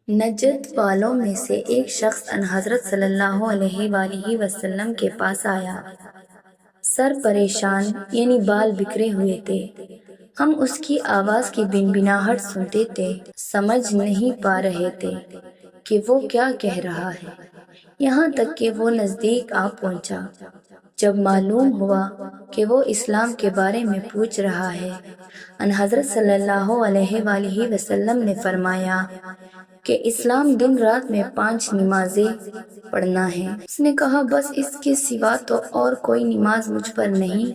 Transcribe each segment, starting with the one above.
نجد والوں میں سے ایک شخص ان حضرت صلی اللہ علیہ وآلہ وسلم کے پاس آیا، سر پریشان یعنی بال بکھرے ہوئے تھے۔ ہم اس کی آواز کی بنبناہٹ سنتے تھے، سمجھ نہیں پا رہے تھے کہ وہ کیا کہہ رہا ہے، یہاں تک کہ وہ نزدیک آ پہنچا۔ جب معلوم ہوا کہ وہ اسلام کے بارے میں پوچھ رہا ہے، ان حضرت صلی اللہ علیہ وآلہ وسلم نے فرمایا کہ اسلام دن رات میں 5 نمازیں پڑھنا ہے۔ اس نے کہا، بس اس کے سوا تو اور کوئی نماز مجھ پر نہیں؟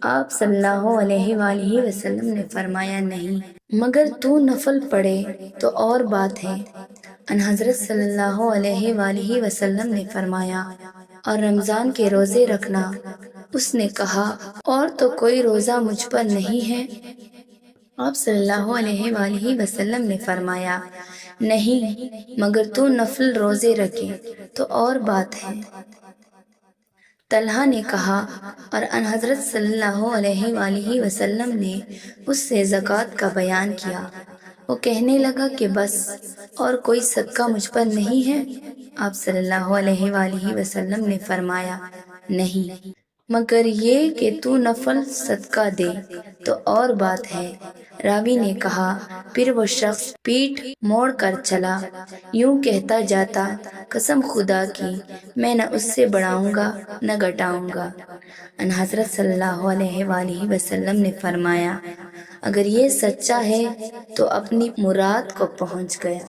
آپ صلی اللہ علیہ وآلہ وسلم نے فرمایا، نہیں، مگر تو نفل پڑھے تو اور بات ہے۔ ان حضرت صلی اللہ علیہ وآلہ وسلم نے فرمایا، اور رمضان کے روزے رکھنا؟ اس نے کہا، اور تو کوئی روزہ مجھ پر نہیں ہے۔ آپ صلی اللہ علیہ وآلہ وسلم نے فرمایا، نہیں، مگر تو نفل روزے رکھے تو اور بات ہے۔ طلحہ نے کہا، اور ان حضرت صلی اللہ علیہ وآلہ وسلم نے اس سے زکوٰۃ کا بیان کیا۔ وہ کہنے لگا کہ بس اور کوئی صدقہ مجھ پر نہیں ہے؟ آپ صلی اللہ علیہ وآلہ وسلم نے فرمایا، نہیں، مگر یہ کہ تو نفل صدقہ دے تو اور بات ہے۔ راوی نے کہا، پھر وہ شخص پیٹھ موڑ کر چلا، یوں کہتا جاتا، قسم خدا کی، میں نہ اس سے بڑھاؤں گا نہ گھٹاؤں گا۔ ان حضرت صلی اللہ علیہ وآلہ وسلم نے فرمایا، اگر یہ سچا ہے تو اپنی مراد کو پہنچ گیا۔